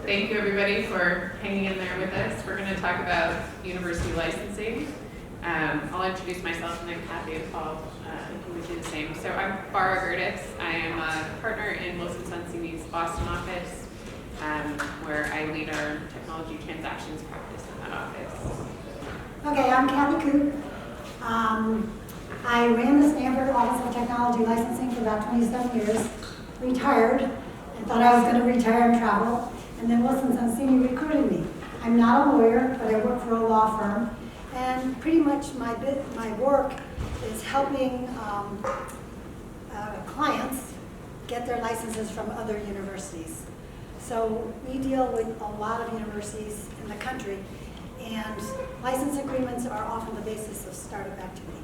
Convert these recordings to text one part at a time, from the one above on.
Thank you everybody for hanging in there with us. We're going to talk about university licensing. I'll introduce myself and then Kathy and Paul would do the same. So I'm Farah Gerdes. I am a partner in Wilson Sonsini's Boston office, where I lead our technology transactions practice in that office. Okay, I'm Kathy Coop. I ran the Stanford Office of Technology Licensing for about 27 years, retired, and thought I was going to retire and travel, and then Wilson Sonsini recruited me. I'm not a lawyer, but I work for a law firm, and pretty much my work is helping clients get their licenses from other universities. So we deal with a lot of universities in the country, and license agreements are often the basis of startup activity.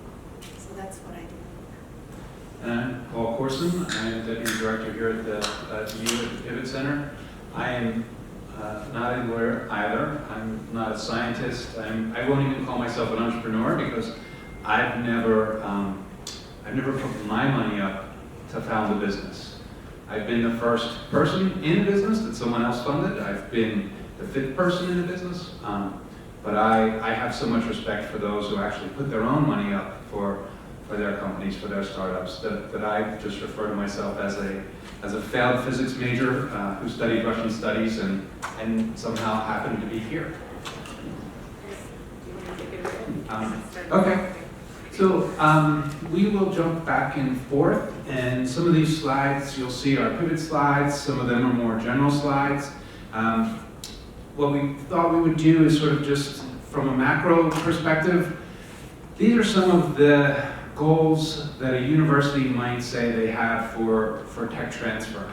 So that's what I do. And I'm Paul Corson. I am Deputy Director here at the BioUtah Center. I am not a lawyer either. I'm not a scientist. I won't even call myself an entrepreneur because I've never put my money up to found a business. I've been the first person in a business that someone else funded. I've been the fifth person in a business. But I have so much respect for those who actually put their own money up for their companies, for their startups, that I just refer to myself as a failed physics major who studied Russian studies and somehow happened to be here. Okay, so we will jump back and forth, and some of these slides you'll see are pivot slides, some of them are more general slides. What we thought we would do is sort of just from a macro perspective, these are some of the goals that a university might say they have for tech transfer.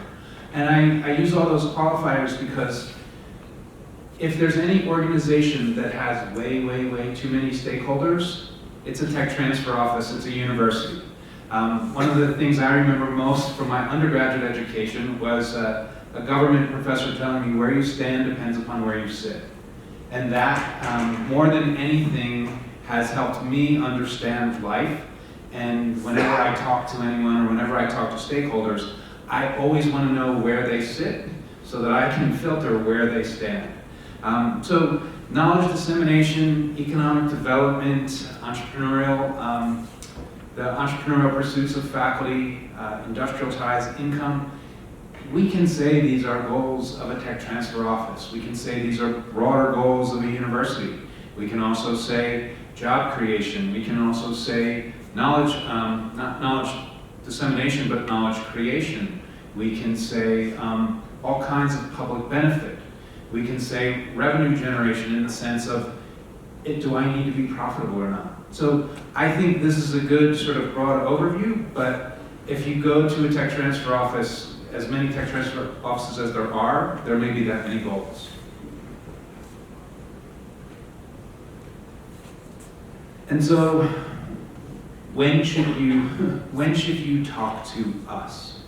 And I use all those qualifiers because if there's any organization that has way, way, way too many stakeholders, it's a tech transfer office, it's a university. One of the things I remember most from my undergraduate education was a government professor telling me where you stand depends upon where you sit. And that, more than anything, has helped me understand life. And whenever I talk to anyone or whenever I talk to stakeholders, I always want to know where they sit so that I can filter where they stand. So knowledge dissemination, economic development, entrepreneurial, the entrepreneurial pursuits of faculty, industrial ties, income, we can say these are goals of a tech transfer office. We can say these are broader goals of a university. We can also say job creation. We can also say knowledge, not knowledge dissemination, but knowledge creation. We can say all kinds of public benefit. We can say revenue generation in the sense of, do I need to be profitable or not? So I think this is a good sort of broad overview, but if you go to a tech transfer office, as many tech transfer offices as there are, there may be that many goals. And so, when should you talk to us?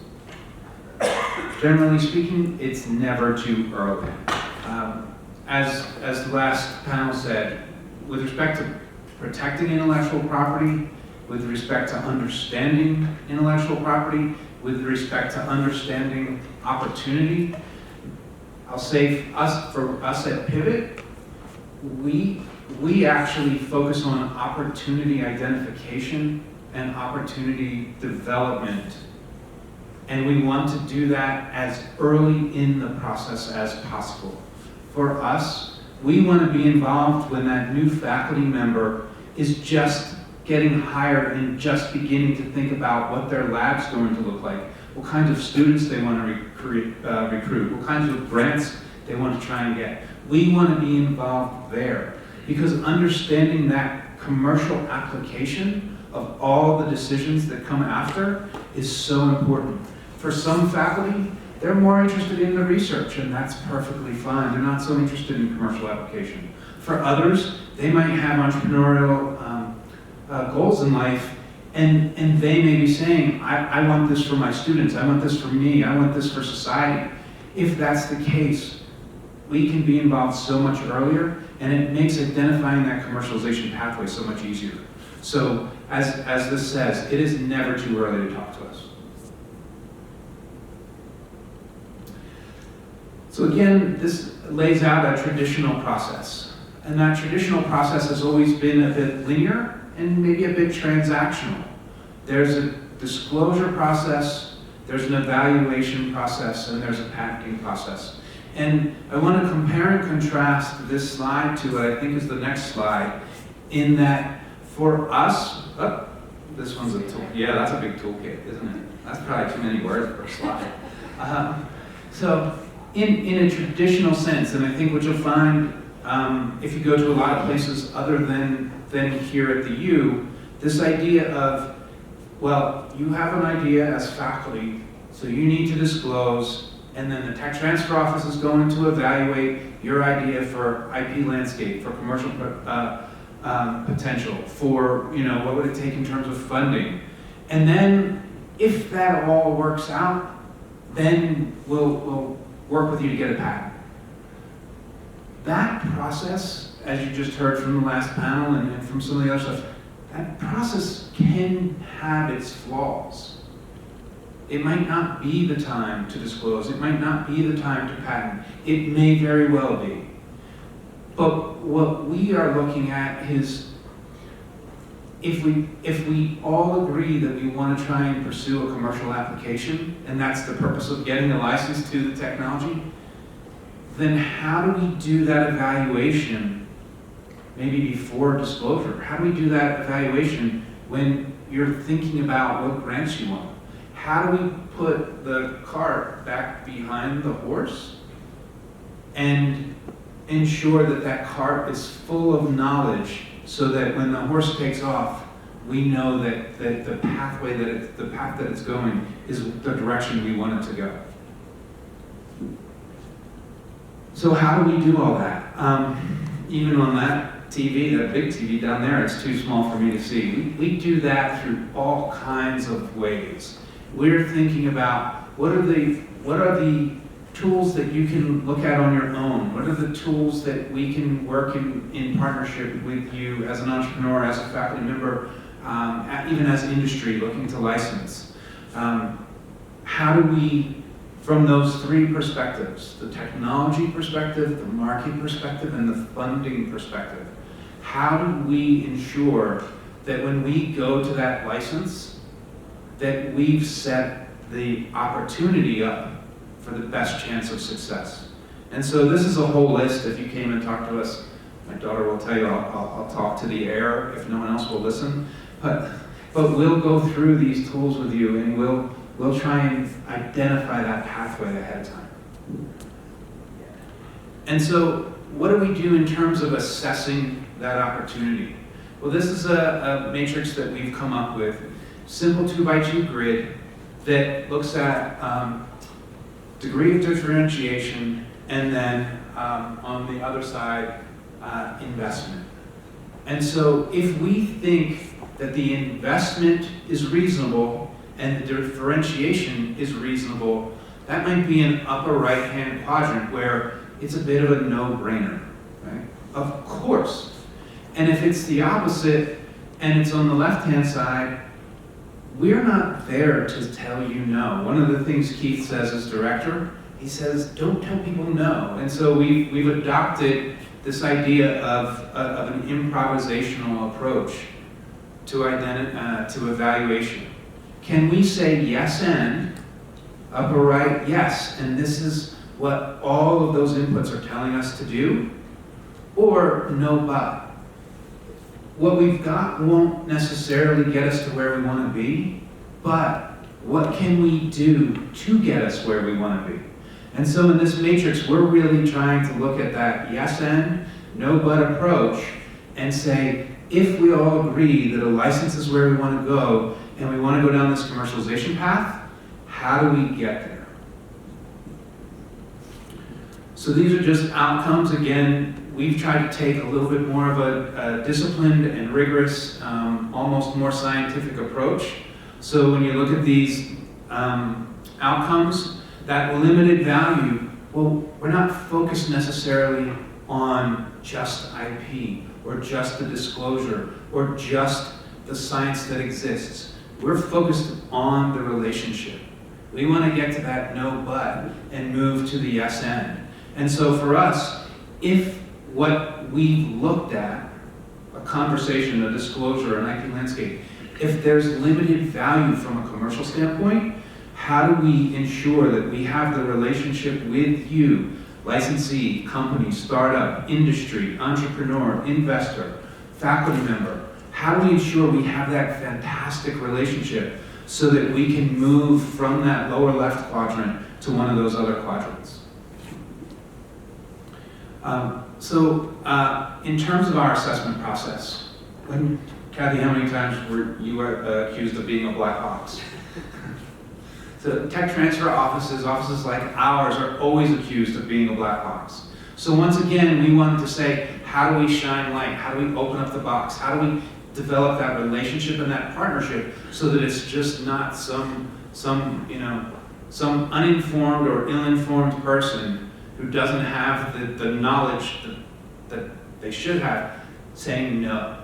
Generally speaking, it's never too early. As the last panel said, with respect to protecting intellectual property, with respect to understanding intellectual property, with respect to understanding opportunity, I'll say for us at Pivot, we actually focus on opportunity identification and opportunity development. And we want to do that as early in the process as possible. For us, we want to be involved when that new faculty member is just getting hired and just beginning to think about what their lab's going to look like, what kinds of students they want to recruit, what kinds of grants they want to try and get. We want to be involved there because understanding that commercial application of all the decisions that come after is so important. For some faculty, they're more interested in the research, and that's perfectly fine. They're not so interested in commercial application. For others, they might have entrepreneurial goals in life, and they may be saying, I want this for my students, I want this for me, I want this for society. If that's the case, we can be involved so much earlier, and it makes identifying that commercialization pathway so much easier. So, as this says, it is never too early to talk to us. So again, this lays out a traditional process. And that traditional process has always been a bit linear and maybe a bit transactional. There's a disclosure process, there's an evaluation process, and there's a patenting process. And I want to compare and contrast this slide to what I think is the next slide, in that for us, this one's a tool. Yeah, that's a big toolkit, isn't it? That's probably too many words per slide. So in a traditional sense, and I think what you'll find if you go to a lot of places other than here at the U, this idea of, well, you have an idea as faculty, so you need to disclose, and then the tech transfer office is going to evaluate your idea for IP landscape, for commercial potential, for, what would it take in terms of funding. And then if that all works out, then we'll work with you to get a patent. That process, as you just heard from the last panel and from some of the other stuff, that process can have its flaws. It might not be the time to disclose. It might not be the time to patent. It may very well be. But what we are looking at is, if we all agree that we want to try and pursue a commercial application, and that's the purpose of getting a license to the technology, then how do we do that evaluation maybe before disclosure? How do we do that evaluation when you're thinking about what grants you want? How do we put the cart back behind the horse and ensure that that cart is full of knowledge, so that when the horse takes off, we know that the path that it's going is the direction we want it to go. So how do we do all that? Even on that TV, that big TV down there, it's too small for me to see. We do that through all kinds of ways. We're thinking about what are the tools that you can look at on your own? What are the tools that we can work in partnership with you as an entrepreneur, as a faculty member, even as industry looking to license? How do we, from those three perspectives, the technology perspective, the market perspective, and the funding perspective, how do we ensure that when we go to that license, that we've set the opportunity up for the best chance of success? And so this is a whole list. If you came and talked to us, my daughter will tell you, I'll talk to the air if no one else will listen. But we'll go through these tools with you, and we'll try and identify that pathway ahead of time. And so what do we do in terms of assessing that opportunity? Well, this is a matrix that we've come up with, simple 2x2 grid that looks at degree of differentiation, and then on the other side, investment. And so if we think that the investment is reasonable and the differentiation is reasonable, that might be an upper right-hand quadrant where it's a bit of a no-brainer, right? Of course. And if it's the opposite and it's on the left-hand side, we're not there to tell you no. One of the things Keith says as director, he says, don't tell people no. And so we've adopted this idea of an improvisational approach to evaluation. Can we say yes and, upper right, yes, and this is what all of those inputs are telling us to do, or no but? What we've got won't necessarily get us to where we want to be, but what can we do to get us where we want to be? And so in this matrix, we're really trying to look at that yes and, no but approach and say, if we all agree that a license is where we want to go and we want to go down this commercialization path, how do we get there? So these are just outcomes. Again, we've tried to take a little bit more of a disciplined and rigorous, almost more scientific approach. So when you look at these outcomes, that limited value, well, we're not focused necessarily on just IP or just the disclosure or just the science that exists. We're focused on the relationship. We want to get to that no but and move to the yes and. And so for us, if what we looked at, a conversation, a disclosure, an IP landscape, if there's limited value from a commercial standpoint, how do we ensure that we have the relationship with you, licensee, company, startup, industry, entrepreneur, investor, faculty member? How do we ensure we have that fantastic relationship so that we can move from that lower left quadrant to one of those other quadrants? In terms of our assessment process, Kathy, how many times were you accused of being a black box? So tech transfer offices like ours are always accused of being a black box. So once again, we wanted to say, how do we shine light? How do we open up the box? How do we develop that relationship and that partnership so that it's just not some uninformed or ill-informed person who doesn't have the knowledge that they should have saying no.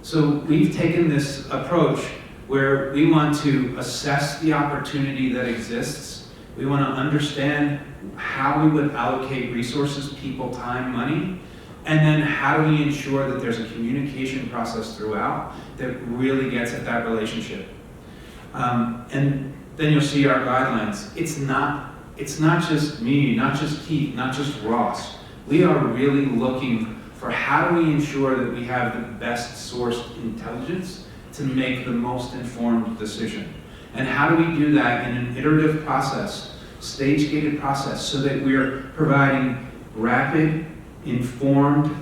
So we've taken this approach where we want to assess the opportunity that exists. We want to understand how we would allocate resources, people, time, money, and then how do we ensure that there's a communication process throughout that really gets at that relationship. And then you'll see our guidelines. It's not just me, not just Keith, not just Ross. We are really looking for how do we ensure that we have the best sourced intelligence to make the most informed decision. And how do we do that in an iterative process, stage-gated process, so that we're providing rapid, informed,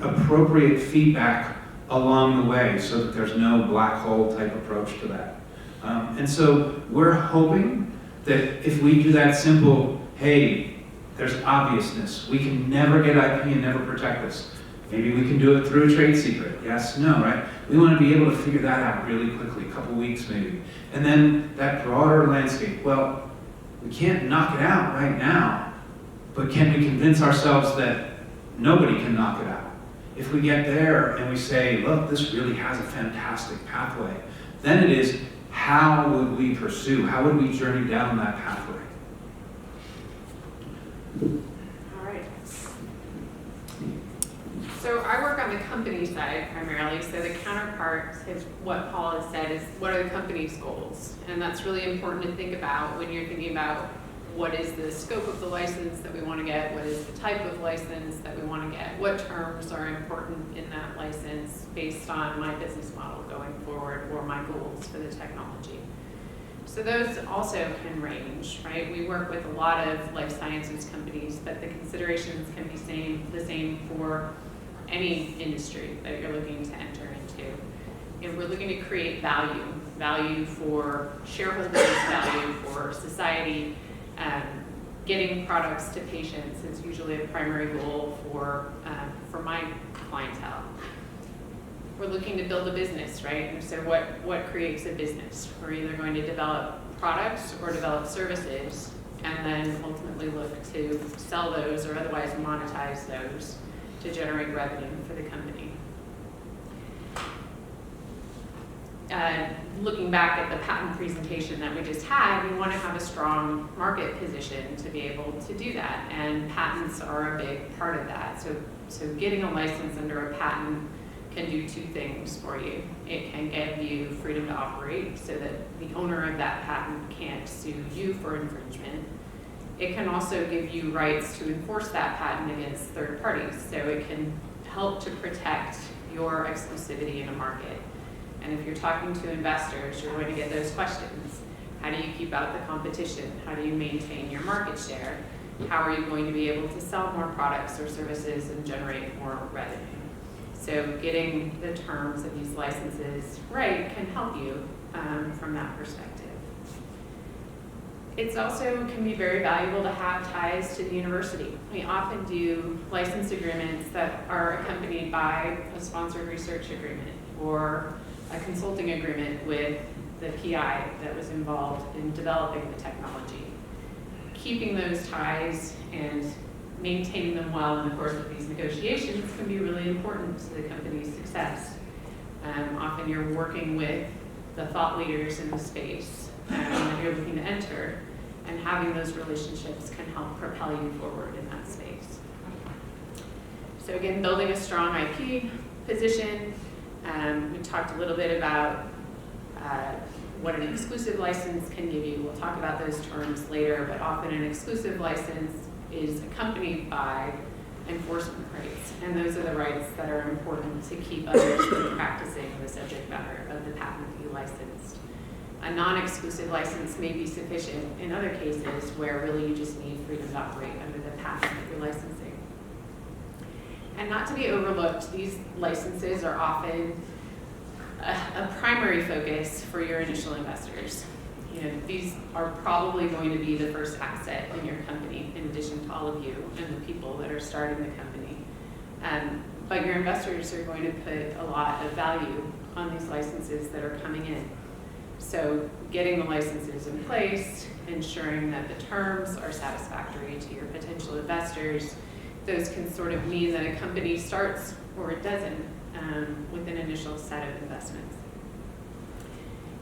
appropriate feedback along the way so that there's no black hole type approach to that. And so we're hoping that if we do that simple, hey, there's obviousness. We can never get IP and never protect this. Maybe we can do it through a trade secret. Yes, no, right? We want to be able to figure that out really quickly, a couple weeks maybe. And then that broader landscape. Well, we can't knock it out right now, but can we convince ourselves that nobody can knock it out? If we get there and we say, look, this really has a fantastic pathway, then it is, how would we pursue? How would we journey down that pathway? All right. So I work on the company side primarily, so the counterpart is what Paul has said is what are the company's goals? And that's really important to think about when you're thinking about what is the scope of the license that we want to get, what is the type of license that we want to get, what terms are important in that license based on my business model going forward or my goals for the technology. So those also can range, right? We work with a lot of life sciences companies, but the considerations can be the same for any industry that you're looking to enter into. And we're looking to create value for shareholders, value for society. Getting products to patients is usually a primary goal for my clientele. We're looking to build a business, right? And so what creates a business? We're either going to develop products or develop services and then ultimately look to sell those or otherwise monetize those to generate revenue for the company. Looking back at the patent presentation that we just had, we want to have a strong market position to be able to do that, and patents are a big part of that. So getting a license under a patent can do two things for you. It can give you freedom to operate so that the owner of that patent can't sue you for infringement. It can also give you rights to enforce that patent against third parties, so it can help to protect your exclusivity in a market. And if you're talking to investors, you're going to get those questions. How do you keep out the competition? How do you maintain your market share? How are you going to be able to sell more products or services and generate more revenue? So getting the terms of these licenses right can help you from that perspective. It's also can be very valuable to have ties to the university. We often do license agreements that are accompanied by a sponsored research agreement or a consulting agreement with the PI that was involved in developing the technology. Keeping those ties and maintaining them well in the course of these negotiations can be really important to the company's success. Often you're working with the thought leaders in the space that you're looking to enter, And having those relationships can help propel you forward in that space. So again, building a strong IP position. We talked a little bit about what an exclusive license can give you. We'll talk about those terms later, but often an exclusive license is accompanied by enforcement rights, and those are the rights that are important to keep others from practicing the subject matter of the patent you licensed. A non-exclusive license may be sufficient in other cases where really you just need freedom to operate under the patent that you're licensing. And not to be overlooked, these licenses are often a primary focus for your initial investors. You know, these are probably going to be the first asset in your company, in addition to all of you and the people that are starting the company. But your investors are going to put a lot of value on these licenses that are coming in. So getting the licenses in place, ensuring that the terms are satisfactory to your potential investors, those can sort of mean that a company starts or it doesn't with an initial set of investments.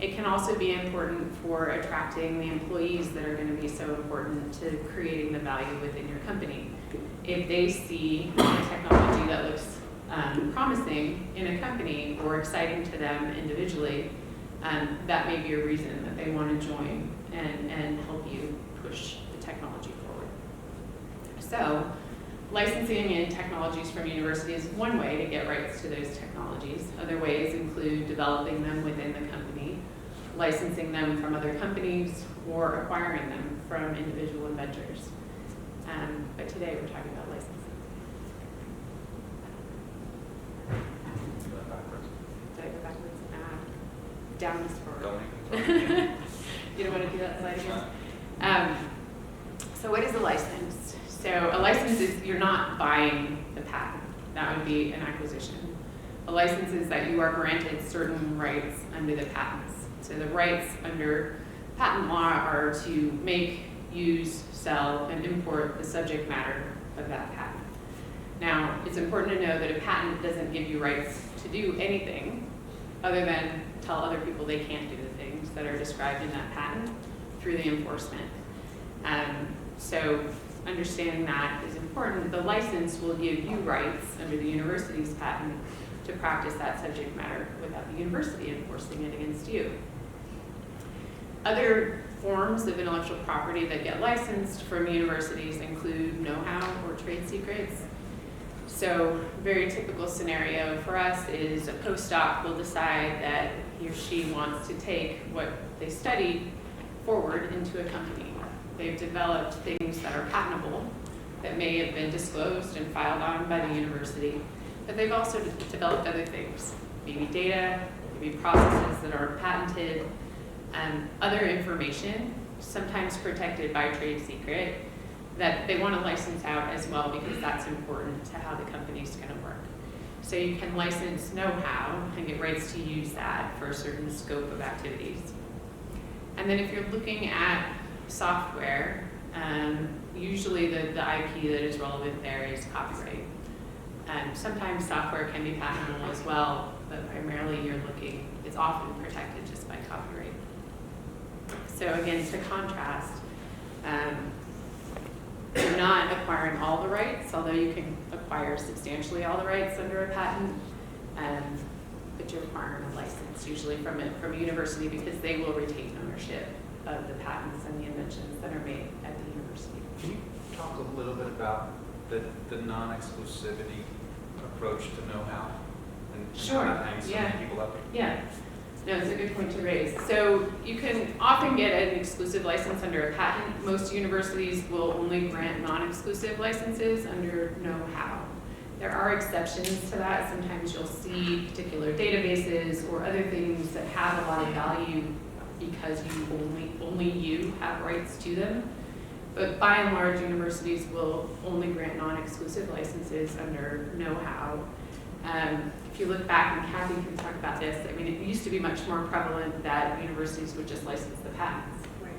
It can also be important for attracting the employees that are going to be so important to creating the value within your company. If they see a technology that looks promising in a company or exciting to them individually, that may be a reason that they want to join and help you push the technology forward. So, licensing in technologies from universities is one way to get rights to those technologies. Other ways include developing them within the company, licensing them from other companies, or acquiring them from individual inventors. But today we're talking about licensing. Did I go backwards? Down this forward. You don't want to do that slide again? So what is a license? So a license is, you're not buying the patent. That would be an acquisition. A license is that you are granted certain rights under the patents. So the rights under patent law are to make, use, sell, and import the subject matter of that patent. Now, it's important to know that a patent doesn't give you rights to do anything other than tell other people they can't do the things that are described in that patent through the enforcement. So understanding that is important. The license will give you rights under the university's patent to practice that subject matter without the university enforcing it against you. Other forms of intellectual property that get licensed from universities include know-how or trade secrets. So very typical scenario for us is a postdoc will decide that he or she wants to take what they studied forward into a company. They've developed things that are patentable, that may have been disclosed and filed on by the university, but they've also developed other things, maybe data, maybe processes that are patented, other information, sometimes protected by trade secret, that they want to license out as well because that's important to how the company's going to work. So you can license know-how and get rights to use that for a certain scope of activities. And then if you're looking at software, usually the IP that is relevant there is copyright. Sometimes software can be patentable as well, but primarily it's often protected just by copyright. So again, to contrast, you're not acquiring all the rights, although you can acquire substantially all the rights under a patent, but you're acquiring a license, usually from a university, because they will retain ownership of the patents and the inventions that are made at the university. Can you talk a little bit about the non-exclusivity approach to know-how and Sure. how that hangs so many people up? Yeah, no, it's a good point to raise. So you can often get an exclusive license under a patent. Most universities will only grant non-exclusive licenses under know-how. There are exceptions to that. Sometimes you'll see particular databases or other things that have a lot of value because only you have rights to them. But by and large, universities will only grant non-exclusive licenses under know-how. If you look back, and Kathy can talk about this, I mean, it used to be much more prevalent that universities would just license the patents. Right.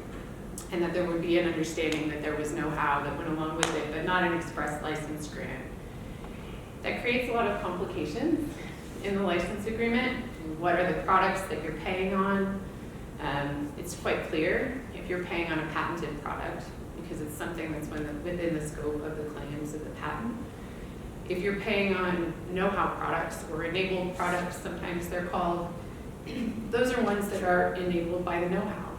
And that there would be an understanding that there was know-how that went along with it, but not an express license grant. That creates a lot of complications in the license agreement. What are the products that you're paying on? It's quite clear if you're paying on a patented product, because it's something that's within the scope of the claims of the patent. If you're paying on know-how products or enabled products, sometimes they're called, those are ones that are enabled by the know-how.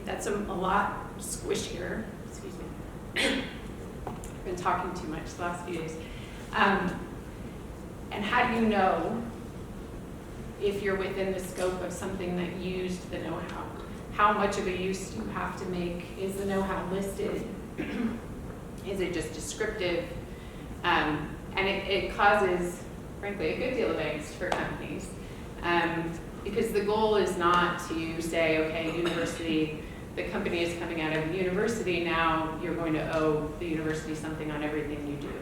That's a lot squishier, excuse me. I've been talking too much the last few days. And how do you know if you're within the scope of something that used the know-how? How much of a use do you have to make? Is the know-how listed? Is it just descriptive? And it causes, frankly, a good deal of angst for companies. Because the goal is not to say, okay, university, the company is coming out of the university, now you're going to owe the university something on everything you do.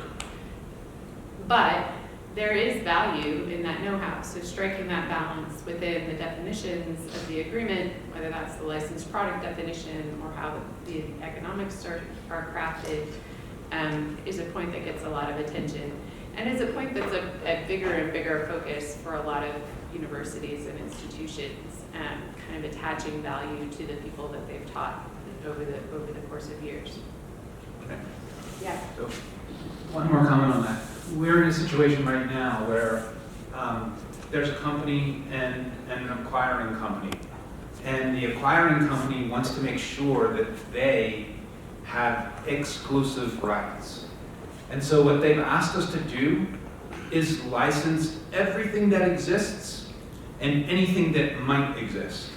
But there is value in that know-how, so striking that balance within the definitions of the agreement, whether that's the licensed product definition or how the economics are crafted, is a point that gets a lot of attention. And is a point that's a bigger and bigger focus for a lot of universities and institutions, kind of attaching value to the people that they've taught over the course of years. Okay. Yeah. So, one more comment on that. We're in a situation right now where there's a company and an acquiring company. And the acquiring company wants to make sure that they have exclusive rights. And so what they've asked us to do is license everything that exists and anything that might exist.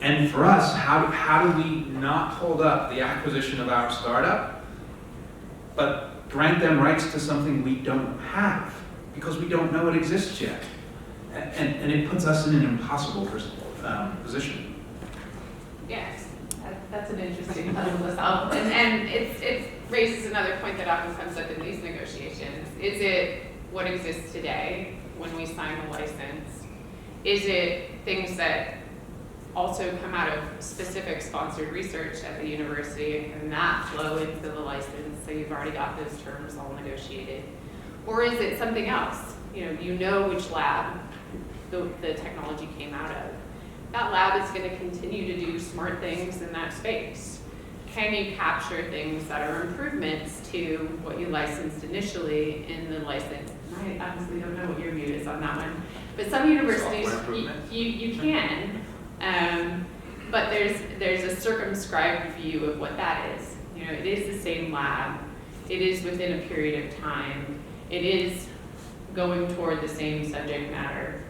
And for us, how do we not hold up the acquisition of our startup, but grant them rights to something we don't have because we don't know it exists yet? And it puts us in an impossible position. Yes, that's an interesting puzzle to solve. And it raises another point that often comes up in these negotiations. Is it what exists today when we sign the license? Is it things that also come out of specific sponsored research at the university and that flow into the license, so you've already got those terms all negotiated? Or is it something else? You know which lab the technology came out of. That lab is going to continue to do smart things in that space. Can you capture things that are improvements to what you licensed initially in the license? I honestly don't know what your view is on that one. But some universities, you can, but there's a circumscribed view of what that is. It is the same lab. It is within a period of time. It is going toward the same subject matter.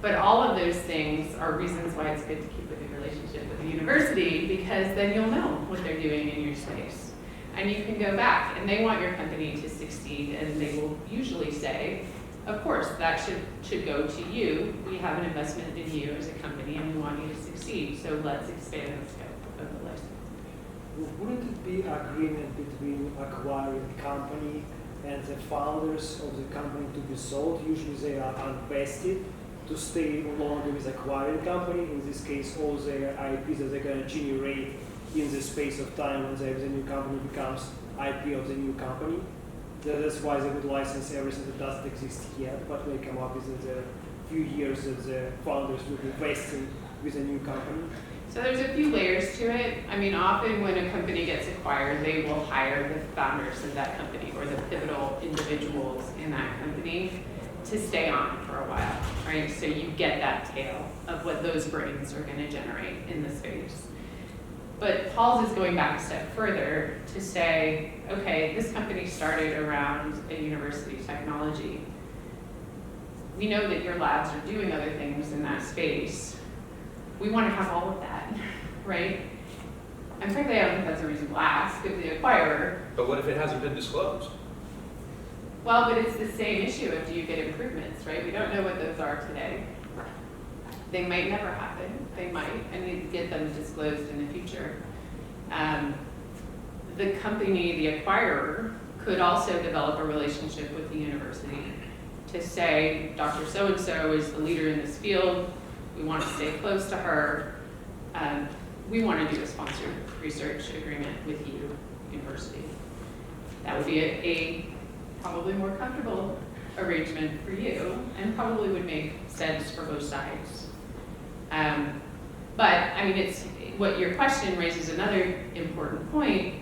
But all of those things are reasons why it's good to keep a good relationship with the university, because then you'll know what they're doing in your space. And you can go back, and they want your company to succeed, and they will usually say, of course, that should go to you. We have an investment in you as a company, and we want you to succeed, so let's expand the scope of the license. Wouldn't it be agreement between acquiring company and the founders of the company to be sold? Usually they are unvested to stay longer with acquiring company. In this case, all their IPs that they're going to generate in the space of time when the new company becomes IP of the new company. That's why they would license everything that doesn't exist yet, but may come up within the few years that the founders will be investing with a new company. So there's a few layers to it. I mean, often when a company gets acquired, they will hire the founders of that company or the pivotal individuals in that company to stay on for a while, right? So you get that tail of what those brains are going to generate in the space. But Paul's is going back a step further to say, okay, this company started around a university technology. We know that your labs are doing other things in that space. We want to have all of that, right? And frankly, I don't think that's a reasonable ask of the acquirer. But what if it hasn't been disclosed? Well, but it's the same issue of do you get improvements, right? We don't know what those are today. They might never happen. They might, and we get them disclosed in the future. The company, the acquirer, could also develop a relationship with the university to say, Dr. So-and-so is the leader in this field. We want to stay close to her. We want to do a sponsored research agreement with you, university. That would be a probably more comfortable arrangement for you and probably would make sense for both sides. But, I mean, it's, what your question raises another important point.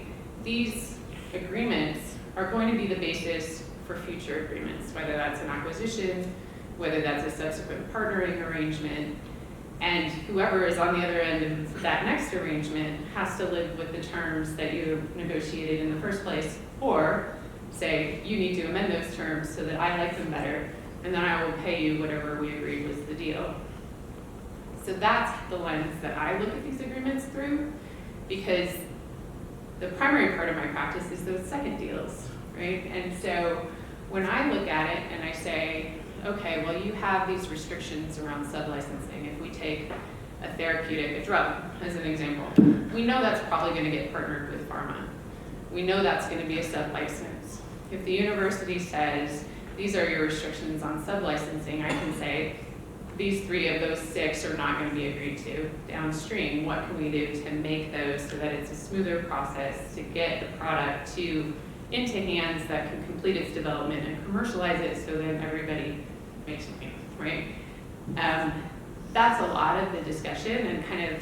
These agreements are going to be the basis for future agreements, whether that's an acquisition, whether that's a subsequent partnering arrangement, and whoever is on the other end of that next arrangement has to live with the terms that you negotiated in the first place, or say, you need to amend those terms so that I like them better, and then I will pay you whatever we agreed was the deal. So that's the lens that I look at these agreements through, because the primary part of my practice is those second deals, right? And so when I look at it and I say, okay, well, you have these restrictions around sub-licensing. If we take a therapeutic, a drug, as an example, we know that's probably going to get partnered with pharma. We know that's going to be a sub-license. If the university says, these are your restrictions on sub-licensing, I can say, these 3 of those 6 are not going to be agreed to downstream. What can we do to make those so that it's a smoother process to get the product into hands that can complete its development and commercialize it so then everybody makes money, right? That's a lot of the discussion and kind of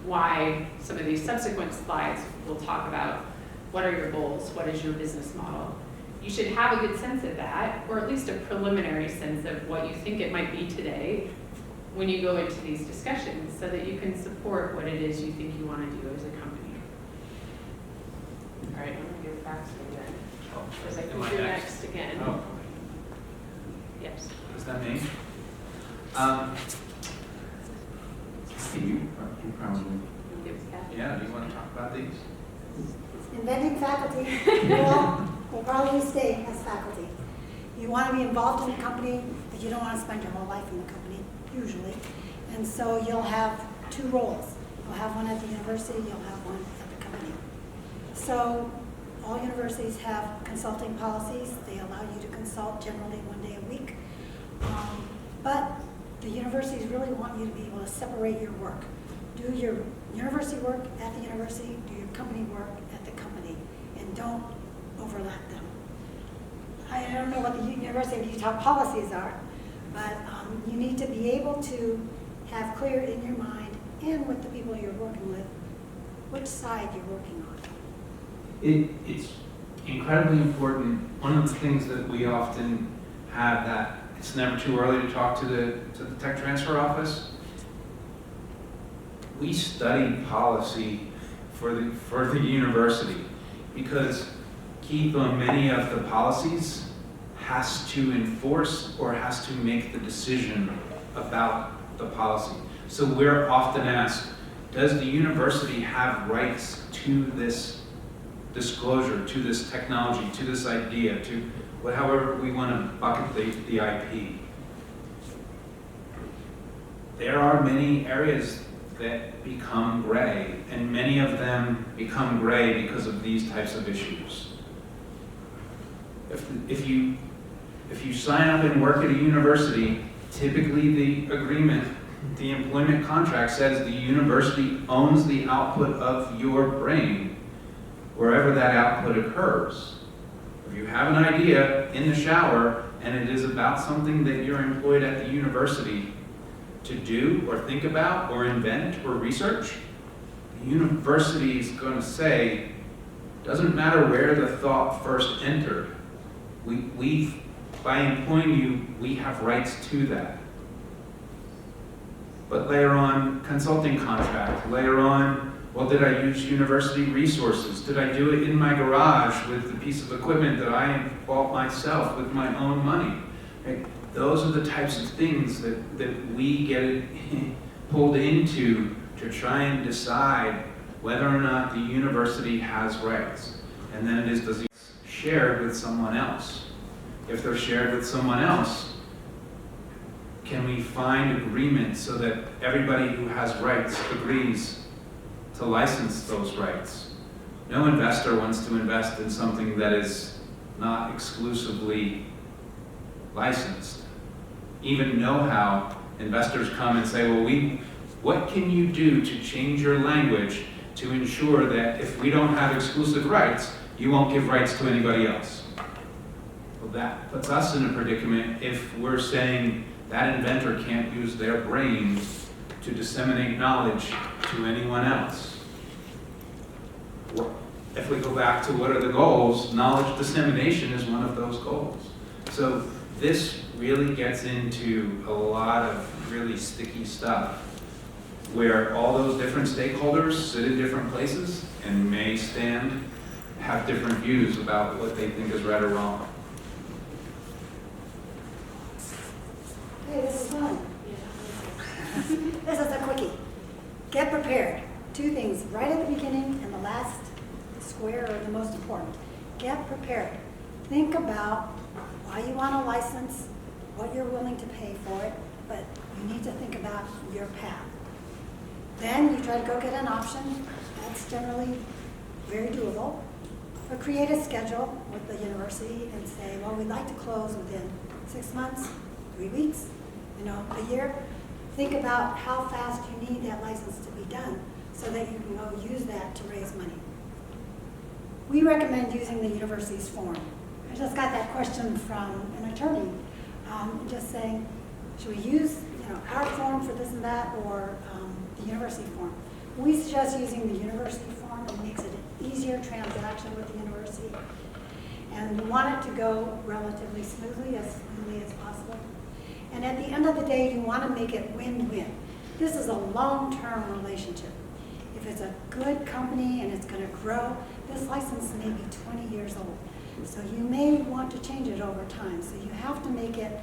why some of these subsequent slides will talk about what are your goals, what is your business model. You should have a good sense of that, or at least a preliminary sense of what you think it might be today when you go into these discussions so that you can support what it is you think you want to do as a company. All right, I'm going to give back to you then. Because I think you're next again. Oh, Yes. is that me? You probably, You give us that. yeah, do you want to talk about these? Inventing faculty, you all will probably stay as faculty. You want to be involved in the company, but you don't want to spend your whole life in the company, usually. And so you'll have 2 roles. You'll have one at the university, you'll have one at the company. So all universities have consulting policies. They allow you to consult generally 1 day a week. But the universities really want you to be able to separate your work. Do your university work at the university, do your company work at the company, and don't overlap them. I don't know what the University of Utah policies are, but you need to be able to have clear in your mind and with the people you're working with, which side you're working on. It's incredibly important. One of the things that we often have that it's never too early to talk to the tech transfer office. We study policy for the university because Keith on many of the policies has to enforce or has to make the decision about the policy. So we're often asked, does the university have rights to this disclosure, to this technology, to this idea, to however we want to bucket the IP? There are many areas that become gray, and many of them become gray because of these types of issues. If you sign up and work at a university, typically the agreement, the employment contract says the university owns the output of your brain wherever that output occurs. If you have an idea in the shower and it is about something that you're employed at the university to do or think about or invent or research, the university is going to say, doesn't matter where the thought first entered, we by employing you, we have rights to that. But later on, consulting contract, later on, well, did I use university resources? Did I do it in my garage with the piece of equipment that I bought myself with my own money? Right? Those are the types of things that we get pulled into to try and decide whether or not the university has rights. And then it is, does it shared with someone else? If they're shared with someone else, can we find agreement so that everybody who has rights agrees to license those rights? No investor wants to invest in something that is not exclusively licensed. Even know-how, investors come and say, well, what can you do to change your language to ensure that if we don't have exclusive rights, you won't give rights to anybody else? Well, that puts us in a predicament if we're saying that inventor can't use their brain to disseminate knowledge to anyone else. If we go back to what are the goals, knowledge dissemination is one of those goals. So this really gets into a lot of really sticky stuff where all those different stakeholders sit in different places and may have different views about what they think is right or wrong. Hey, this is fun. This is a quickie. Get prepared. Two things, right at the beginning and the last square are the most important. Get prepared. Think about why you want a license, what you're willing to pay for it, but you need to think about your path. Then you try to go get an option. That's generally very doable. But create a schedule with the university and say, well, we'd like to close within 6 months, 3 weeks, a year. Think about how fast you need that license to be done so that you can go use that to raise money. We recommend using the university's form. I just got that question from an attorney, just saying, should we use our form for this and that, or the university form? We suggest using the university form. It makes it an easier transaction with the university. And we want it to go relatively smoothly as possible. And at the end of the day, you want to make it win-win. This is a long-term relationship. If it's a good company and it's going to grow, this license may be 20 years old. So you may want to change it over time. So you have to make it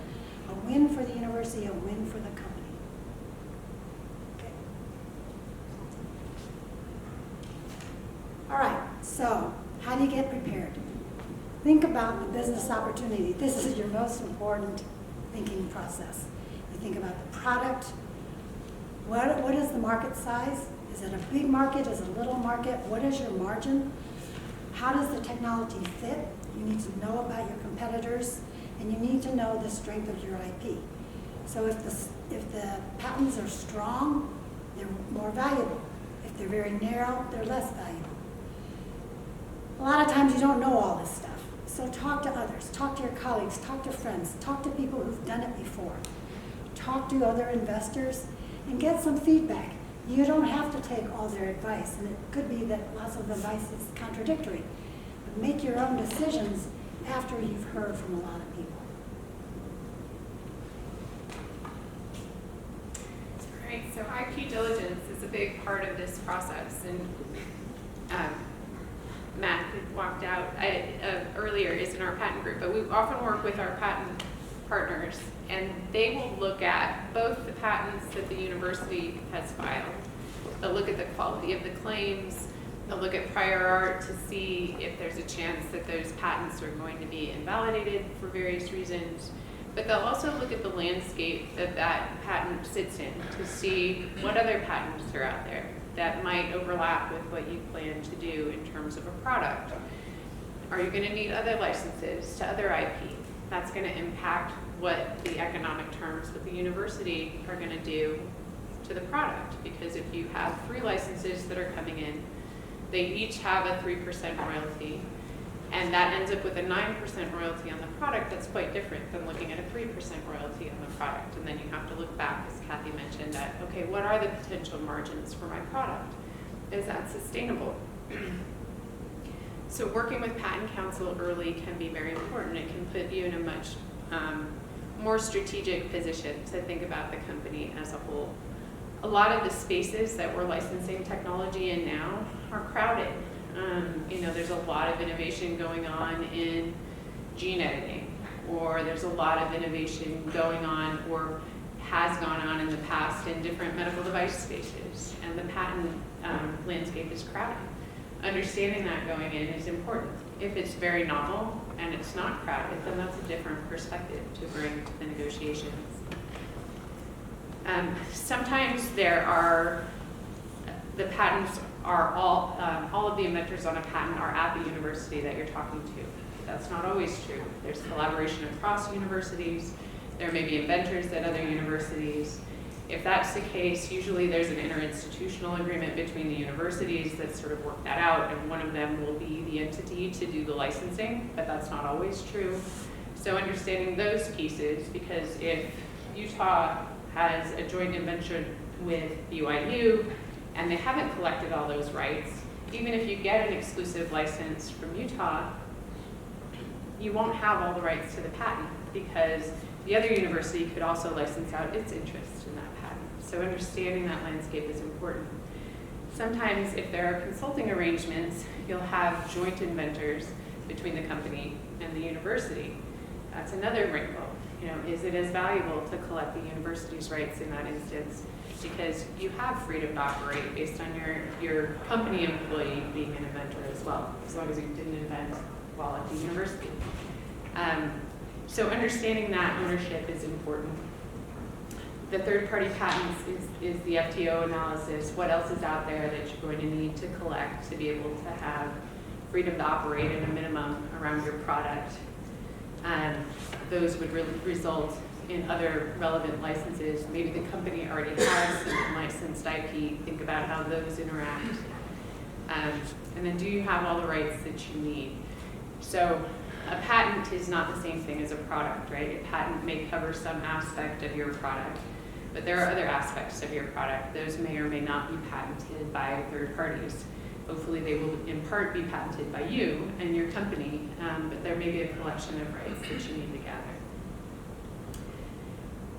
a win for the university, a win for the company. Okay. All right, so how do you get prepared? Think about the business opportunity. This is your most important thinking process. You think about the product. What is the market size? Is it a big market? Is it a little market? What is your margin? How does the technology fit? You need to know about your competitors, and you need to know the strength of your IP. So if the patents are strong, they're more valuable. If they're very narrow, they're less valuable. A lot of times you don't know all this stuff. So talk to others, talk to your colleagues, talk to friends, talk to people who've done it before. Talk to other investors and get some feedback. You don't have to take all their advice, and it could be that lots of advice is contradictory. But make your own decisions after you've heard from a lot of people. All right, so HighQ Diligence is a big part of this process, and Matt, who walked out earlier, is in our patent group, but we often work with our patent partners, and they will look at both the patents that the university has filed. They'll look at the quality of the claims. They'll look at prior art to see if there's a chance that those patents are going to be invalidated for various reasons. But they'll also look at the landscape that that patent sits in to see what other patents are out there that might overlap with what you plan to do in terms of a product. Are you going to need other licenses to other IP? That's going to impact what the economic terms with the university are going to do to the product. Because if you have 3 licenses that are coming in, they each have a 3% royalty, and that ends up with a 9% royalty on the product. That's quite different than looking at a 3% royalty on the product. And then you have to look back, as Kathy mentioned, at, okay, what are the potential margins for my product? Is that sustainable? So working with patent counsel early can be very important. It can put you in a much more strategic position to think about the company as a whole. A lot of the spaces that we're licensing technology in now are crowded. There's a lot of innovation going on in gene editing, or there's a lot of innovation going on or has gone on in the past in different medical device spaces, and the patent landscape is crowded. Understanding that going in is important. If it's very novel and it's not crowded, then that's a different perspective to bring to the negotiations. Sometimes the patents are all of the inventors on a patent are at the university that you're talking to. That's not always true. There's collaboration across universities. There may be inventors at other universities. If that's the case, usually there's an interinstitutional agreement between the universities that sort of work that out, and one of them will be the entity to do the licensing, but that's not always true. So understanding those pieces, because if Utah has a joint venture with BYU, and they haven't collected all those rights, even if you get an exclusive license from Utah, you won't have all the rights to the patent because the other university could also license out its interest in that patent. So understanding that landscape is important. Sometimes if there are consulting arrangements, you'll have joint inventors between the company and the university. That's another wrinkle. You know, is it as valuable to collect the university's rights in that instance? Because you have freedom to operate based on your company employee being an inventor as well, as long as you didn't invent while at the university. So understanding that ownership is important. The third-party patents is the FTO analysis. What else is out there that you're going to need to collect to be able to have freedom to operate at a minimum around your product? Those would result in other relevant licenses. Maybe the company already has some licensed IP. Think about how those interact. And then do you have all the rights that you need? So a patent is not the same thing as a product, right? A patent may cover some aspect of your product, but there are other aspects of your product. Those may or may not be patented by third parties. Hopefully they will in part be patented by you and your company, but there may be a collection of rights that you need to gather.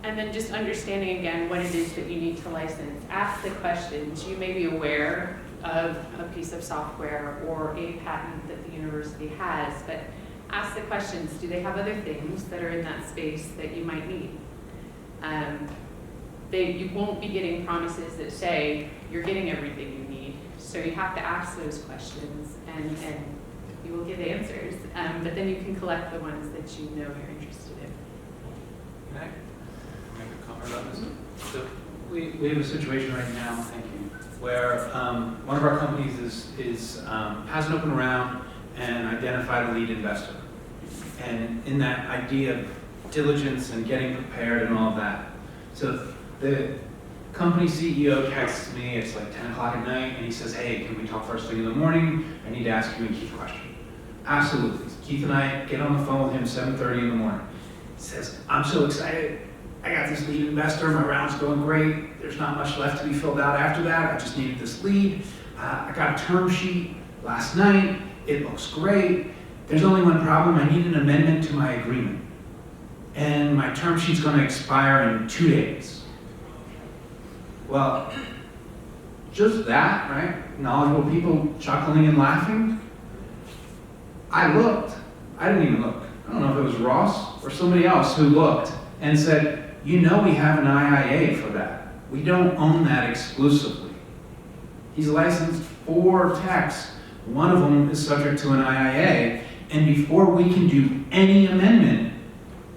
And then just understanding again what it is that you need to license. Ask the questions. You may be aware of a piece of software or a patent that the university has, but ask the questions. Do they have other things that are in that space that you might need? You won't be getting promises that say you're getting everything you need. So you have to ask those questions and you will get answers. But then you can collect the ones that you know you're interested in. Can I make a comment on this? So, We have a situation right now, thank you, where one of our companies has an open round and identified a lead investor. And in that idea of diligence and getting prepared and all of that. So the company CEO texts me, it's like 10 o'clock at night, and he says, hey, can we talk first thing in the morning? I need to ask you and Keith a question. Absolutely. Keith and I get on the phone with him 7:30 in the morning. He says, I'm so excited. I got this lead investor, my round's going great. There's not much left to be filled out after that. I just needed this lead. I got a term sheet last night. It looks great. There's only one problem. I need an amendment to my agreement. And my term sheet's going to expire in 2 days. Well, just that, right? Knowledgeable people chuckling and laughing. I looked. I didn't even look. I don't know if it was Ross or somebody else who looked and said, you know we have an IIA for that. We don't own that exclusively. He's licensed 4 techs. One of them is subject to an IIA. And before we can do any amendment,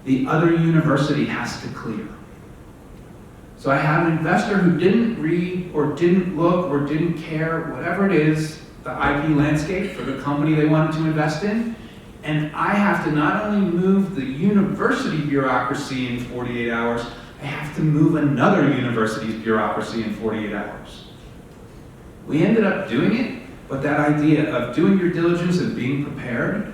the other university has to clear. So I have an investor who didn't read or didn't look or didn't care, whatever it is, the IP landscape for the company they wanted to invest in. And I have to not only move the university bureaucracy in 48 hours, I have to move another university's bureaucracy in 48 hours. We ended up doing it, but that idea of doing your diligence and being prepared,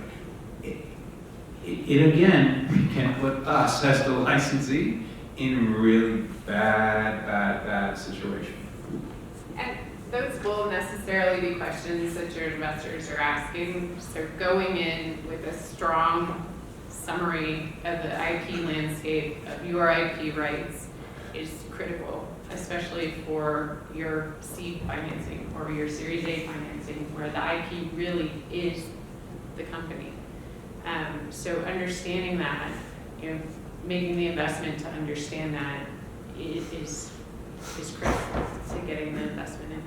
it again can put us as the licensee in a really bad situation. And those will necessarily be questions that your investors are asking. So going in with a strong summary of the IP landscape of your IP rights is critical, especially for your seed financing or your Series A financing, where the IP really is the company. So understanding that, making the investment to understand that is critical to getting the investment in.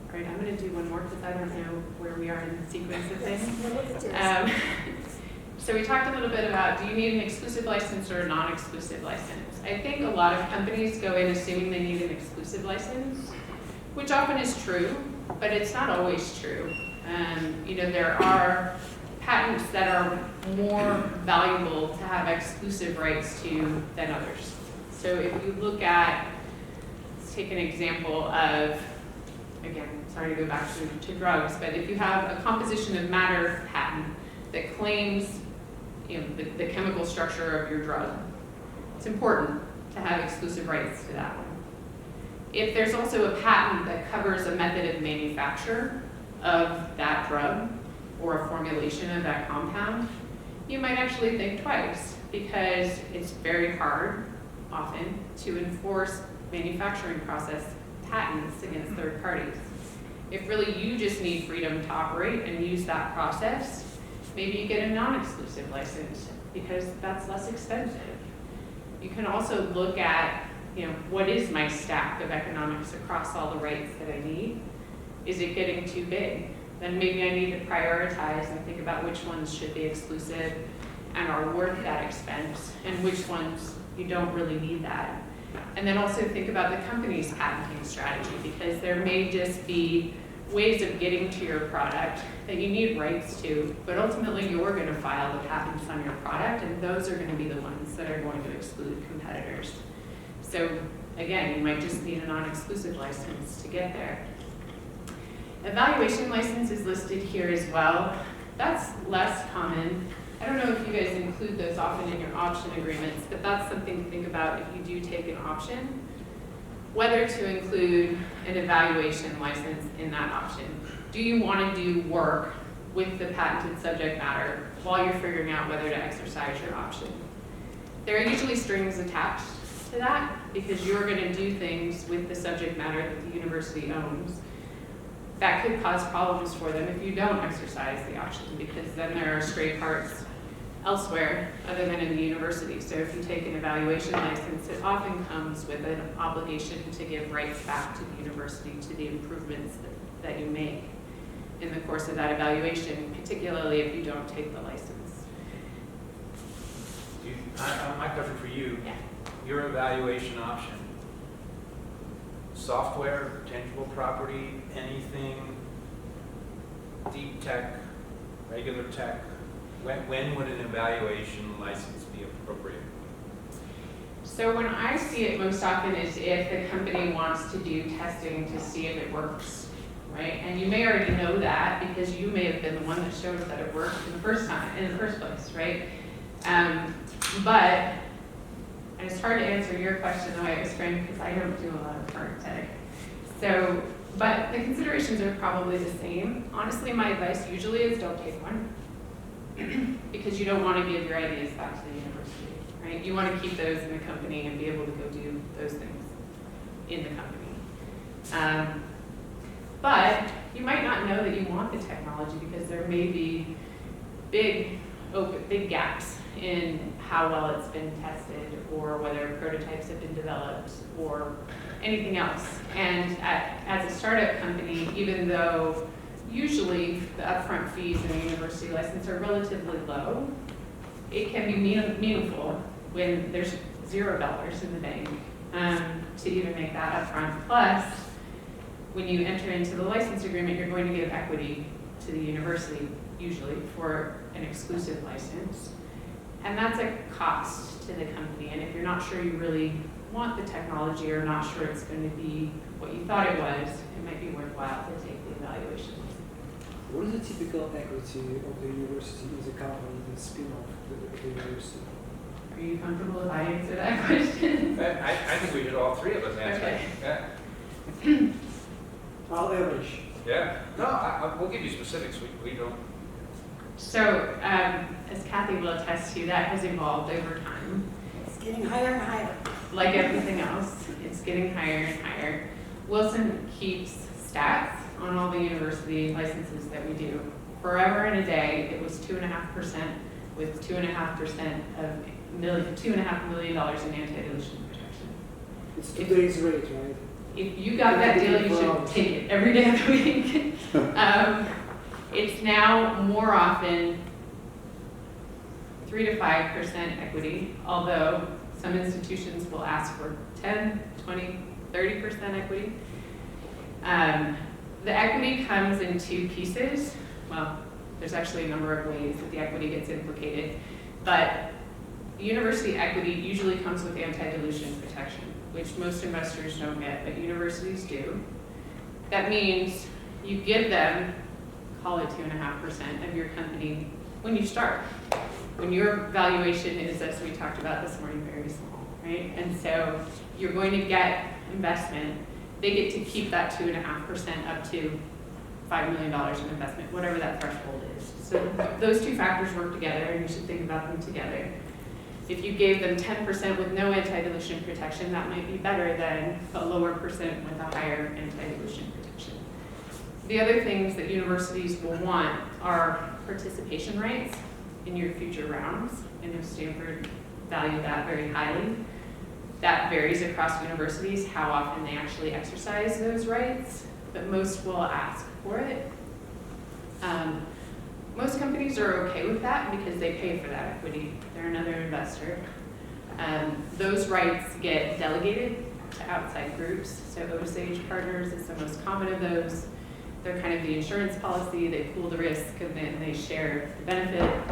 All right, I'm going to do one more because I don't know where we are in the sequence of things. So we talked a little bit about, do you need an exclusive license or a non-exclusive license? I think a lot of companies go in assuming they need an exclusive license, which often is true, but it's not always true. There are patents that are more valuable to have exclusive rights to than others. So if you look at, let's take an example of, again, sorry to go back to drugs, but if you have a composition of matter patent that claims the chemical structure of your drug. It's important to have exclusive rights to that one. If there's also a patent that covers a method of manufacture of that drug or a formulation of that compound, you might actually think twice, because it's very hard, often, to enforce manufacturing process patents against third parties. If really you just need freedom to operate and use that process, maybe you get a non-exclusive license, because that's less expensive. You can also look at, what is my stack of economics across all the rights that I need? Is it getting too big? Then maybe I need to prioritize and think about which ones should be exclusive and are worth that expense, and which ones you don't really need that. And then also think about the company's patenting strategy, because there may just be ways of getting to your product that you need rights to, but ultimately you're going to file the patents on your product, and those are going to be the ones that are going to exclude competitors. So again, you might just need a non-exclusive license to get there. Evaluation license is listed here as well. That's less common. I don't know if you guys include those often in your option agreements, but that's something to think about if you do take an option, whether to include an evaluation license in that option. Do you want to do work with the patented subject matter while you're figuring out whether to exercise your option? There are usually strings attached to that, because you're going to do things with the subject matter that the university owns that could cause problems for them if you don't exercise the option, because then there are stray parts elsewhere other than in the university. So if you take an evaluation license, it often comes with an obligation to give rights back to the university to the improvements that you make in the course of that evaluation, particularly if you don't take the license. My question for you, Yeah. your evaluation option, software, tangible property, anything, deep tech, regular tech, when would an evaluation license be appropriate? So when I see it most often is if the company wants to do testing to see if it works, right? And you may already know that because you may have been the one that showed that it worked in the first place, right? But and it's hard to answer your question the way it was framed because I don't do a lot of current tech. So, but the considerations are probably the same. Honestly, my advice usually is don't take one because you don't want to give your ideas back to the university, right? You want to keep those in the company and be able to go do those things in the company. But you might not know that you want the technology because there may be big gaps in how well it's been tested or whether prototypes have been developed or anything else. And as a startup company, even though usually the upfront fees in a university license are relatively low, it can be meaningful when there's $0 in the bank to even make that upfront. Plus, when you enter into the license agreement, you're going to give equity to the university, usually, for an exclusive license. And that's a cost to the company. And if you're not sure you really want the technology or not sure it's going to be what you thought it was, it might be worthwhile to take the evaluation. What is the typical equity of the university in the company, the spin-off of the university? Are you comfortable if I answer that question? I think we should all three of us answer. Okay. Yeah. I'll average. Yeah. No, we'll give you specifics. We don't. So, as Kathy will attest to, that has evolved over time. It's getting higher and higher. Like everything else, it's getting higher and higher. Wilson keeps stats on all the university licenses that we do. Forever and a day, it was 2.5% with $2.5 million in anti-dilution protection. It's today's rate, right? If you got that deal, you should take it every day of the week. It's now more often 3 to 5% equity, although some institutions will ask for 10, 20, 30% equity. The equity comes in two pieces. Well, there's actually a number of ways that the equity gets implicated, but university equity usually comes with anti-dilution protection, which most investors don't get, but universities do. That means you give them, call it 2.5% of your company when you start. when your valuation is, as we talked about this morning, very small, right? And so you're going to get investment. They get to keep that 2.5% up to $5 million in investment, whatever that threshold is. So those two factors work together, and you should think about them together. If you gave them 10% with no anti-dilution protection, that might be better than a lower percent with a higher anti-dilution protection. The other things that universities will want are participation rights in your future rounds. I know Stanford valued that very highly. That varies across universities, how often they actually exercise those rights, but most will ask for it. Most companies are okay with that because they pay for that equity. They're another investor. Those rights get delegated to outside groups. So Osage Partners is the most common of those. They're kind of the insurance policy. They pool the risk and then they share the benefit.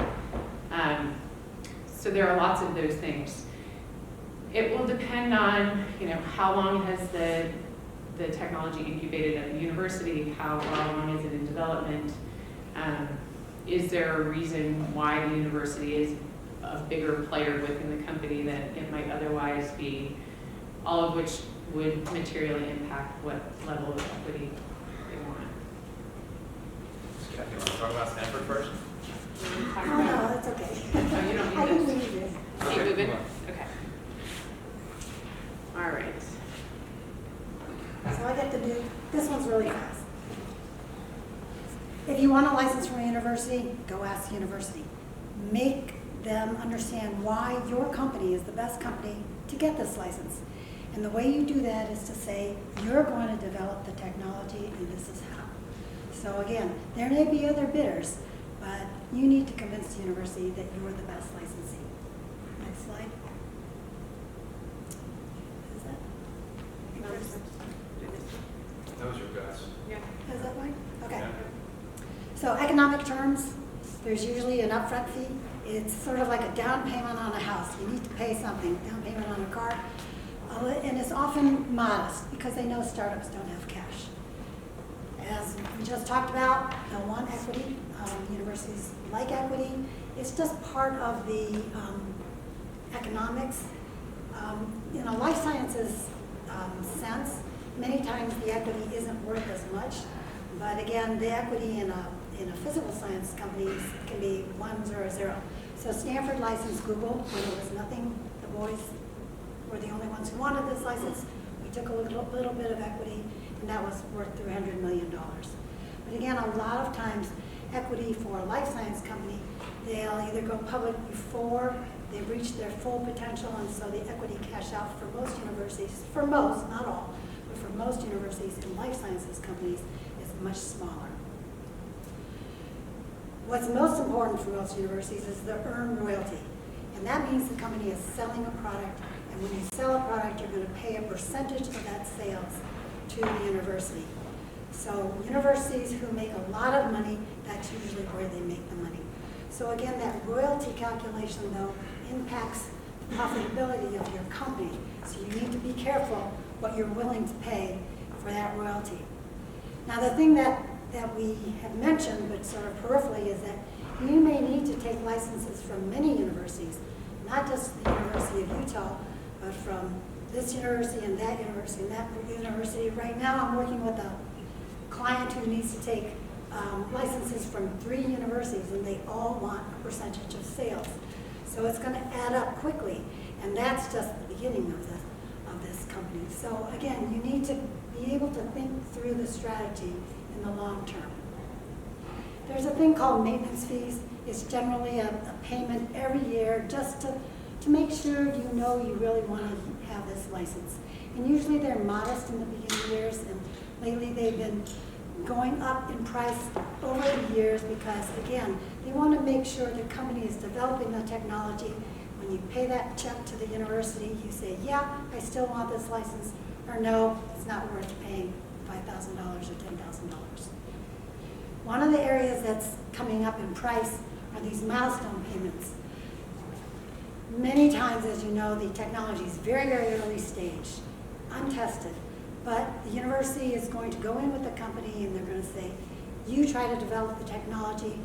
So there are lots of those things. It will depend on, how long has the technology incubated at the university, how long is it in development, is there a reason why the university is a bigger player within the company than it might otherwise be, all of which would materially impact what level of equity they want. Kathy, you want to talk about Stanford first? Oh, no, that's okay. Oh, you don't I need can this? read this. Keep moving? come Okay. All right. So I get to do, this one's really fast. If you want a license from a university, go ask the university. Make them understand why your company is the best company to get this license. And the way you do that is to say, you're going to develop the technology and this is how. So again, there may be other bidders, but you need to convince the university that you're the best licensee. Next slide. Is that? That was your guess. Yeah. Is that right? Okay. Yeah. So economic terms, there's usually an upfront fee. It's sort of like a down payment on a house. You need to pay something, down payment on a car. And it's often modest because they know startups don't have cash. As we just talked about, they'll want equity. Universities like equity. It's just part of the economics. In a life sciences sense, many times the equity isn't worth as much. But again, the equity in a physical science company can be 1 or 0. So Stanford licensed Google when there was nothing. The boys were the only ones who wanted this license. We took a little bit of equity, and that was worth $300 million. But again, a lot of times, equity for a life science company, they'll either go public before they reach their full potential, and so the equity cash out for most universities, for most, not all, but for most universities and life sciences companies, is much smaller. What's most important for most universities is the earned royalty. And that means the company is selling a product, and when you sell a product, you're going to pay a percentage of that sales to the university. So universities who make a lot of money, that's usually where they make the money. So again, that royalty calculation, though, impacts the profitability of your company. So you need to be careful what you're willing to pay for that royalty. Now, the thing that we have mentioned, but sort of peripherally, is that you may need to take licenses from many universities, not just the University of Utah, but from this university and that university and that university. Right now, I'm working with a client who needs to take licenses from 3 universities, and they all want a percentage of sales. So it's going to add up quickly, and that's just the beginning of this company. So again, you need to be able to think through the strategy in the long term. There's a thing called maintenance fees. It's generally a payment every year just to make sure you know you really want to have this license. And usually they're modest in the beginning years, and lately they've been going up in price over the years because, again, they want to make sure the company is developing the technology. When you pay that check to the university, you say, yeah, I still want this license, or no, it's not worth paying $5,000 or $10,000. One of the areas that's coming up in price are these milestone payments. Many times, as you know, the technology is very, very early stage, untested. But the university is going to go in with the company and they're going to say, you try to develop the technology,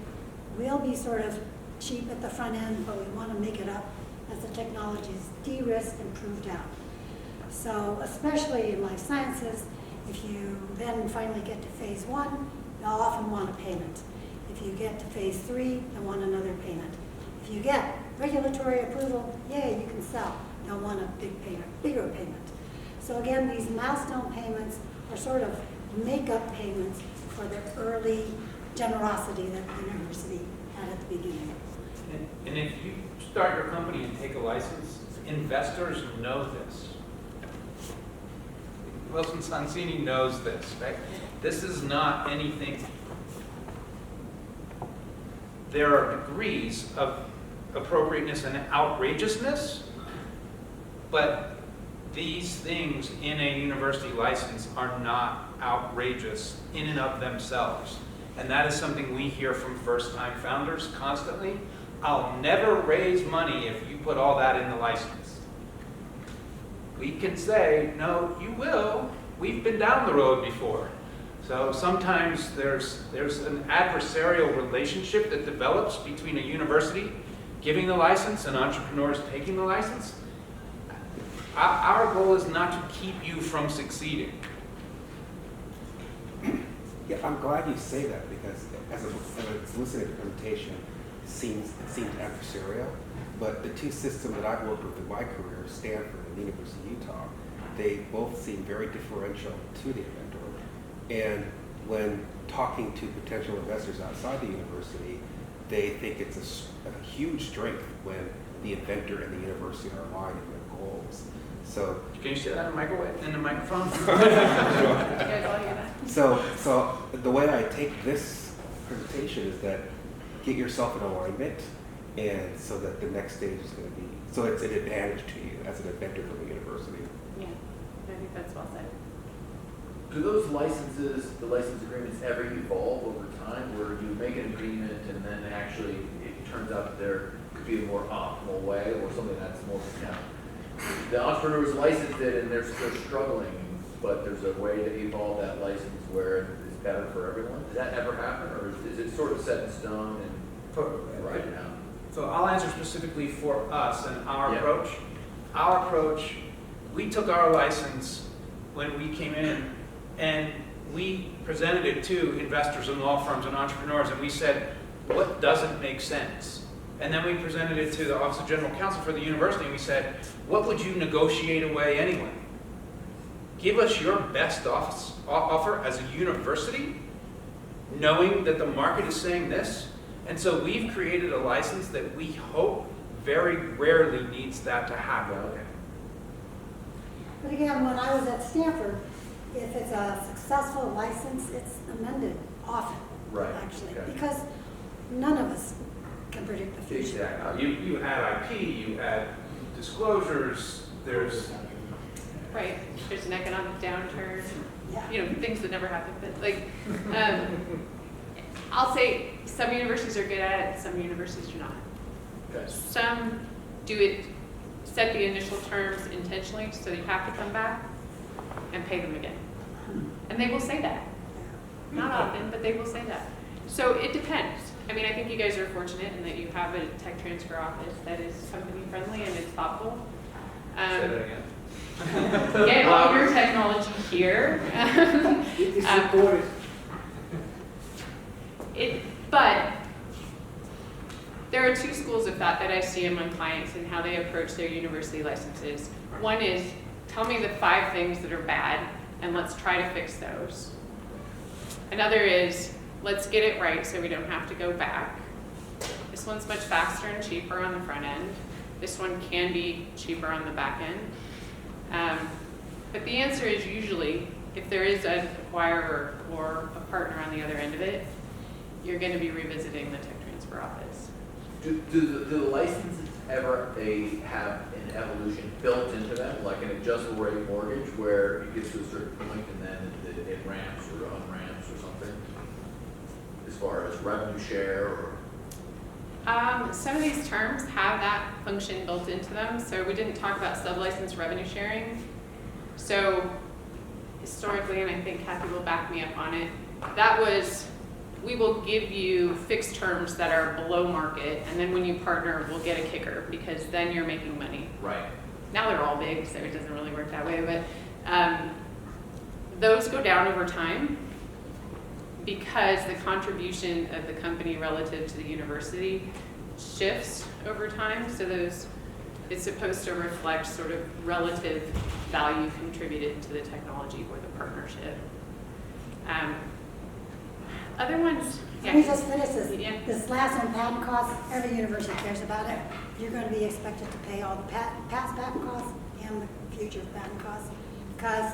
we'll be sort of cheap at the front end, but we want to make it up as the technology is de-risked and proved out. So especially in life sciences, if you then finally get to phase 1, you'll often want a payment. If you get to phase 3, you'll want another payment. If you get regulatory approval, yay, you can sell. You'll want a bigger payment. So again, these milestone payments are sort of make-up payments for the early generosity that the university had at the beginning. And if you start your company and take a license, investors know this. Wilson Sonsini knows this, right? This is not anything. There are degrees of appropriateness and outrageousness, but these things in a university license are not outrageous in and of themselves. And that is something we hear from first-time founders constantly. I'll never raise money if you put all that in the license. We can say, no, you will. We've been down the road before. So sometimes there's an adversarial relationship that develops between a university giving the license and entrepreneurs taking the license. Our goal is not to keep you from succeeding. Yeah, I'm glad you say that because as I listening to the presentation, it seemed adversarial. But the two systems that I've worked with in my career, Stanford and the University of Utah, they both seem very differential to the inventor. And when talking to potential investors outside the university, they think it's a huge strength when the inventor and the university are aligned in their goals. So Can you say that in the microphone? So the way I take this presentation is that get yourself in alignment, and so that the next stage is going to be, so it's an advantage to you as an inventor from the university. Yeah, I think that's well said. Do those licenses, the license agreements, ever evolve over time, where you make an agreement and then actually it turns out that there could be a more optimal way, or something that's more, the entrepreneurs licensed it and they're struggling, but there's a way to evolve that license where it's better for everyone? Does that ever happen, or is it sort of set in stone and right now? So I'll answer specifically for us and our Yeah. approach. Our approach, we took our license when we came in and we presented it to investors and law firms and entrepreneurs, and we said, what doesn't make sense? And then we presented it to the Office of General Counsel for the university, and we said, what would you negotiate away anyway? Give us your best offer as a university, knowing that the market is saying this. And so we've created a license that we hope very rarely needs that to happen. But again, when I was at Stanford, if it's a successful license, it's amended often, Right, actually, okay. because none of us can predict the future. Exactly. You add IP, you add disclosures, there's Right, there's an economic downturn, Yeah. Things that never happen, but like, I'll say some universities are good at it, some universities do not. Okay. Some do it, set the initial terms intentionally, so you have to come back and pay them again. And they will say that. Not often, but they will say that. So it depends. I mean, I think you guys are fortunate in that you have a tech transfer office that is company friendly and is thoughtful. say that again. Get all your technology here. It's recorded. But there are two schools of thought that I see among clients and how they approach their university licenses. One is, tell me the 5 things that are bad and let's try to fix those. Another is, let's get it right so we don't have to go back. This one's much faster and cheaper on the front end. This one can be cheaper on the back end. But the answer is usually, if there is an acquirer or a partner on the other end of it, you're going to be revisiting the tech transfer office. Do the licenses ever have an evolution built into them, like an adjustable rate mortgage, where it gets to a certain point and then it ramps or unramps or something, as far as revenue share or? Some of these terms have that function built into them. So we didn't talk about sub-license revenue sharing. So historically, and I think Kathy will back me up on it, that was we will give you fixed terms that are below market, and then when you partner, we'll get a kicker, because then you're making money. Right. Now they're all big, so it doesn't really work that way, but those go down over time because the contribution of the company relative to the university shifts over time. So it's supposed to reflect sort of relative value contributed to the technology or the partnership. Other ones, Let me just finish this. Yeah. This last one, patent costs, every university cares about it. You're going to be expected to pay all the past patent costs and the future patent costs, because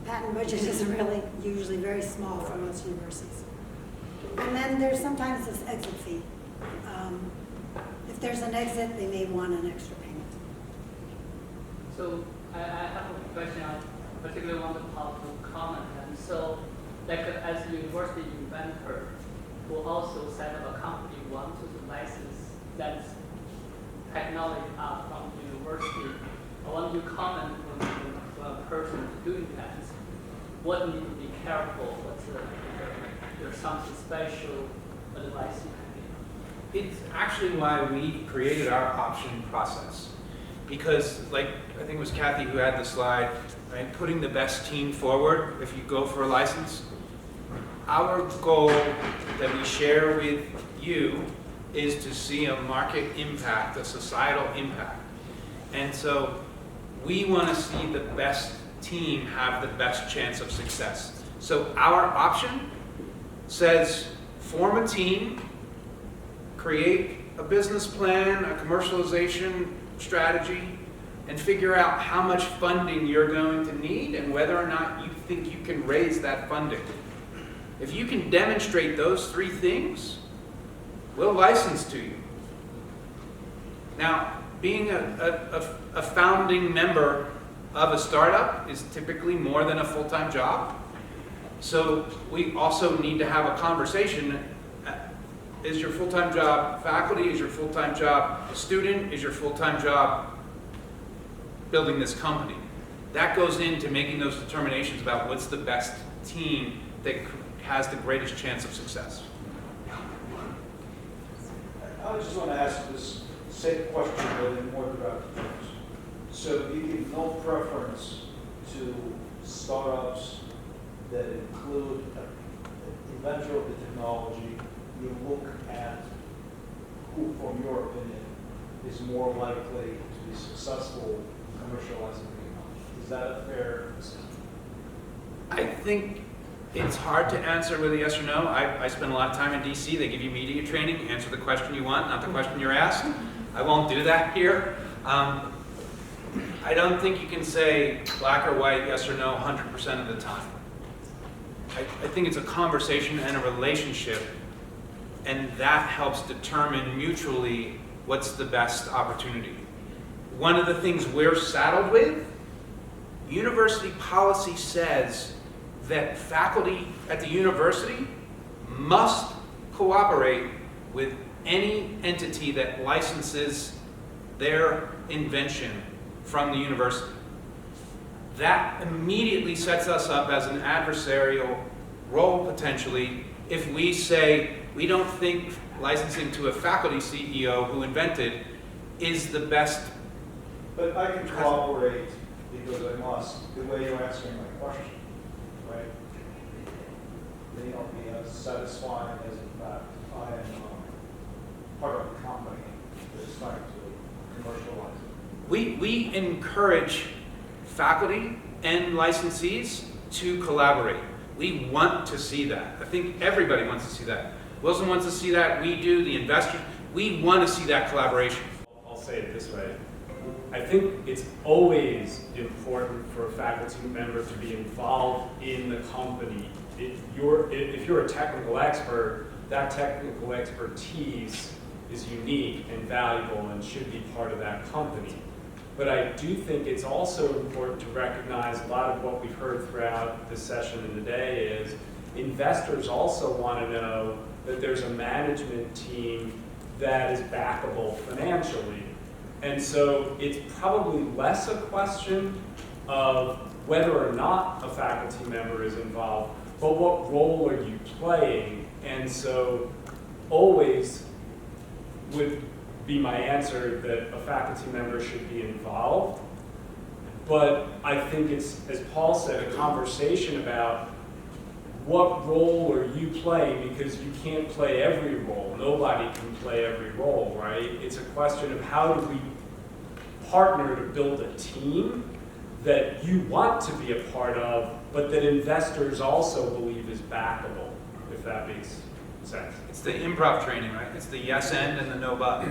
patent budget is really usually very small for most universities. And then there's sometimes this exit fee. If there's an exit, they may want an extra payment. So I have a question. I particularly want to talk to comment. And so, like as a university inventor, who also set up a company who wants to license that technology out from the university, I want you to comment when a person is doing that. What need to be careful? What's there's something special advice you can give? It's actually why we created our option process. Because, like, I think it was Kathy who had the slide, right? Putting the best team forward if you go for a license. Our goal that we share with you is to see a market impact, a societal impact. And so we want to see the best team have the best chance of success. So our option says form a team, create a business plan, a commercialization strategy, and figure out how much funding you're going to need and whether or not you think you can raise that funding. If you can demonstrate those three things, we'll license to you. Now, being a founding member of a startup is typically more than a full-time job. So we also need to have a conversation. Is your full-time job faculty? Is your full-time job a student? Is your full-time job building this company? That goes into making those determinations about what's the best team that has the greatest chance of success. I just want to ask this same question, but in more direct terms. So you give no preference to startups that include an inventor of the technology. You look at who, from your opinion, is more likely to be successful commercializing the technology. Is that a fair assessment? I think it's hard to answer with a yes or no. I spend a lot of time in DC. They give you media training. Answer the question you want, not the question you're asked. I won't do that here. I don't think you can say black or white, yes or no, 100% of the time. I think it's a conversation and a relationship, and that helps determine mutually what's the best opportunity. One of the things we're saddled with, university policy says that faculty at the university must cooperate with any entity that licenses their invention from the university. That immediately sets us up as an adversarial role, potentially, if we say we don't think licensing to a faculty CEO who invented is the best. But I can cooperate because I must, the way you're answering my question, right? May not be as satisfying as in fact I am part of a company that is trying to commercialize it. We encourage faculty and licensees to collaborate. We want to see that. I think everybody wants to see that. Wilson wants to see that. We do, the investors. We want to see that collaboration. I'll say it this way. I think it's always important for a faculty member to be involved in the company. If you're a technical expert, that technical expertise is unique and valuable and should be part of that company. But I do think it's also important to recognize a lot of what we've heard throughout this session and today is investors also want to know that there's a management team that is backable financially. And so it's probably less a question of whether or not a faculty member is involved, but what role are you playing And so always would be my answer that a faculty member should be involved. But I think it's, as Paul said, a conversation about what role are you playing, because you can't play every role. Nobody can play every role, right? It's a question of how do we partner to build a team that you want to be a part of, but that investors also believe is backable, if that makes sense. It's the improv training, right? It's the yes and the no but.